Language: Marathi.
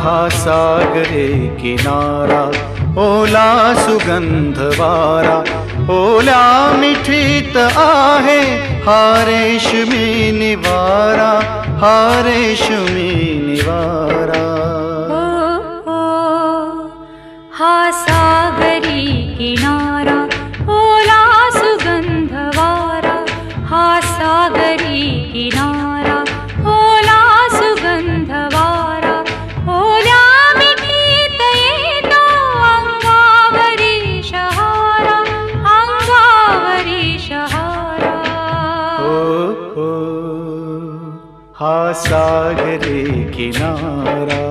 हा सागरे किनारा ओला सुगंध वारा, ओल्या मिठीत आहे हा रेशमी निवारा, हा रेशमी निवारा. हा सागरी किनारा ओला सुगंध वारा, हा सागरी किनारा ओला सुगंध वारा, ओल्या मिठीत येतो अंगावरी शहारा, अंगावरी शहारा. हा सागरी किनारा.